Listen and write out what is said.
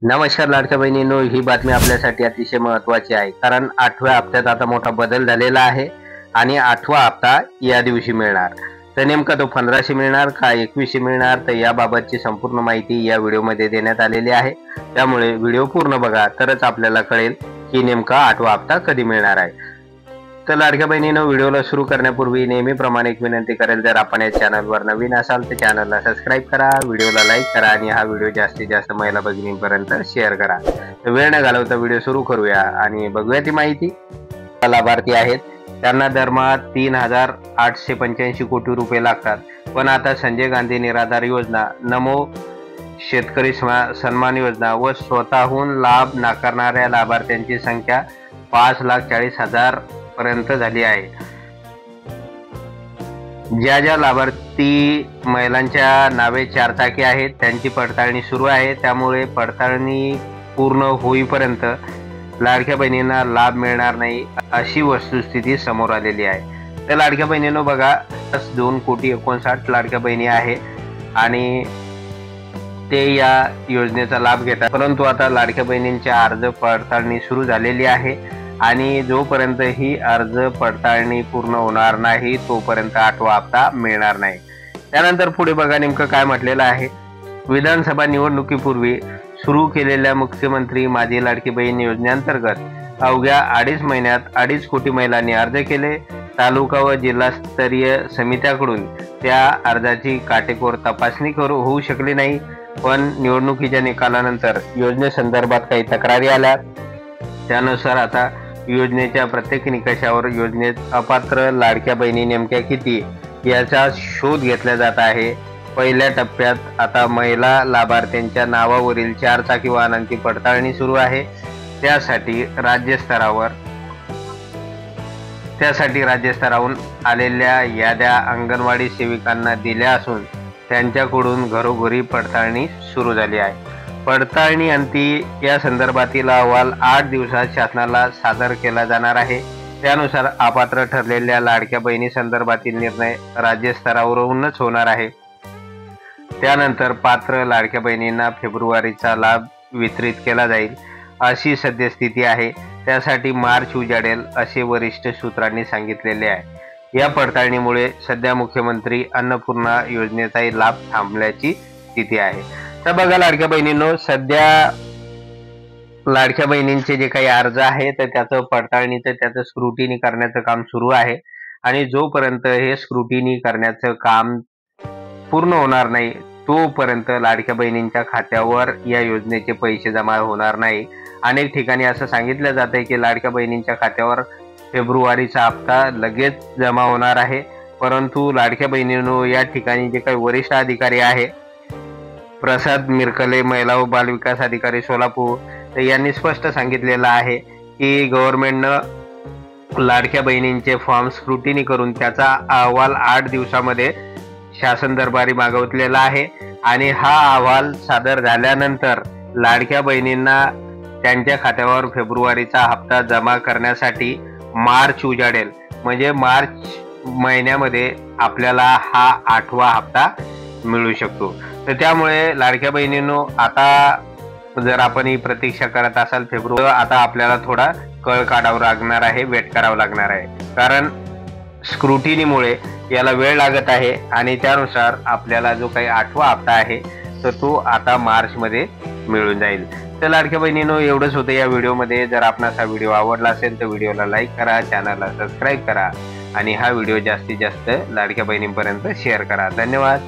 नमस्कार लाडक्या बहिणींनो, ही बातमी आपल्यासाठी अतिशय महत्त्वाची आहे. कारण 8व्या हप्त्यात आता मोठा बदल झालेला आहे आणि 8वा हप्ता या दिवशी मिळणार. तर नेमका तो 1500 मिळणार का 2100 मिळणार, तर याबाबतची संपूर्ण माहिती या व्हिडिओमध्ये देण्यात आलेली आहे. त्यामुळे व्हिडिओ पूर्ण बघा, तरच आपल्याला कळेल की नेमका 8वा हप्ता कधी मिळणार आहे. तर लाडक्या बहिणींनो, व्हिडिओला सुरू करण्यापूर्वी नेहमीप्रमाणे एक विनंती करेल, जर आपण या चॅनलवर नवीन असाल तर चॅनलला सबस्क्राईब करा, व्हिडिओला लाईक करा आणि हा व्हिडिओ जास्तीत जास्त महिला भगिनींपर्यंत शेअर करा. तर वेळ न घालवता व्हिडिओ सुरू करूया आणि बघूया ती माहिती. लाभार्थी आहेत त्यांना दरमहा 3,885 कोटी रुपये लागतात. पण आता संजय गांधी निराधार योजना, नमो शेतकरी सन्मान योजना व स्वतःहून लाभ नाकारणाऱ्या लाभार्थ्यांची संख्या 5,40,000 पर्यंत झाली आहे. ज्या लाभार्थी महिलांच्या नावे चारचाकी आहेत त्यांची पडताळणी सुरू आहे. त्यामुळे पडताळणी पूर्ण होईपर्यंत लाडक्या बहिणींना लाभ मिळणार नाही, अशी वस्तुस्थिती समोर आलेली आहे. तर लाडक्या बहिणींनो बघा, 2,59,00,000 लाडक्या बहिणी आहे आणि ते या योजनेचा लाभ घेतात. परंतु आता लाडक्या बहिणींच्या अर्ज पडताळणी सुरू झालेली आहे आणि जोपर्यंत ही अर्ज पडताळणी पूर्ण होणार नाही तोपर्यंत 8वा हप्ता मिळणार नाही. त्यानंतर पुढे बघा नेमकं काय म्हटलेलं आहे. विधानसभा निवडणुकीपूर्वी सुरू केलेल्या मुख्यमंत्री माझी लाडकी बहीण योजनेअंतर्गत अवघ्या 2.5 महिन्यात 2.5 कोटी महिलांनी अर्ज केले. तालुका व जिल्हास्तरीय समित्याकडून त्या अर्जाची काटेकोर तपासणी होऊ शकली नाही. पण निवडणुकीच्या निकालानंतर योजनेसंदर्भात काही तक्रारी आल्या. त्यानुसार आता योजनेच्या प्रत्येक निकषावर योजनेत अपात्र लाडक्या बहिणी नेमक्या किती याचा शोध घेतला जात आहे. पहिल्या टप्प्यात आता महिला लाभार्थ्यांच्या नावावरील चारचाकी वाहनांची पडताळणी सुरू आहे. त्यासाठी राज्यस्तरावरून आलेल्या याद्या अंगणवाडी सेविकांना दिल्या असून त्यांच्याकडून घरोघरी पडताळणी सुरू झाली आहे. पडताळणी अंती या संदर्भातील अहवाल 8 दिवसात शासनाला सादर केला जाणार आहे. त्यानुसार अपात्र ठरलेल्या लाडक्या बहिणी संदर्भातील निर्णय राज्यस्तरावरूनच होणार आहे. त्यानंतर पात्र लाडक्या बहिणींना फेब्रुवारीचा लाभ वितरित केला जाईल, अशी सद्यस्थिती आहे. त्यासाठी मार्च उजाडेल, असे वरिष्ठ सूत्रांनी सांगितलेले आहे. या पडताळणीमुळे सध्या मुख्यमंत्री अन्नपूर्णा योजनेचाही लाभ थांबल्याची स्थिती आहे. तर बघा लाडक्या बहिणींनो, सध्या लाडक्या बहिणींचे जे काही अर्ज आहे तर त्याचं पडताळणीचं त्याचं स्क्रुटिनी करण्याचं काम सुरू आहे आणि जोपर्यंत हे स्क्रुटिनी करण्याचं काम पूर्ण होणार नाही तोपर्यंत लाडक्या बहिणींच्या खात्यावर या योजनेचे पैसे जमा होणार नाही. अनेक ठिकाणी असं सांगितलं जात आहे की लाडक्या बहिणींच्या खात्यावर फेब्रुवारीचा हप्ता लगेच जमा होणार आहे. परंतु लाडक्या बहिणींनो, या ठिकाणी जे काही वरिष्ठ अधिकारी आहे, प्रसाद मिरकले, महिला व बालविकास अधिकारी सोलापूर, तर यांनी स्पष्ट सांगितलेलं आहे की गव्हर्नमेंटनं लाडक्या बहिणींचे फॉर्म स्क्रुटिनी करून त्याचा अहवाल 8 दिवसामध्ये शासन दरबारी मागवलेला आहे आणि हा अहवाल सादर झाल्यानंतर लाडक्या बहिणींना त्यांच्या खात्यावर फेब्रुवारीचा हप्ता जमा करण्यासाठी मार्च उजाडेल. म्हणजे मार्च महिन्यामध्ये आपल्याला हा 8वा हप्ता मिळू शकतो. तर त्यामुळे लाडक्या बहिणींनो, आता जर आपण ही प्रतीक्षा करत असाल फेब्रुवारी, आता आपल्याला थोडा कळ काढावा लागणार आहे, वेट करावं लागणार आहे. कारण स्क्रुटिनीमुळे याला वेळ लागत आहे आणि त्यानुसार आपल्याला जो काही 8वा हप्ता आहे तर तो आता मार्चमध्ये मिळून जाईल. तर लाडक्या बहिणींनो, एवढंच होतं या व्हिडिओमध्ये. जर आपणास हा व्हिडिओ आवडला असेल तर व्हिडिओला लाईक करा, चॅनलला सबस्क्राईब करा आणि हा व्हिडिओ जास्तीत जास्त लाडक्या बहिणींपर्यंत शेअर करा. धन्यवाद.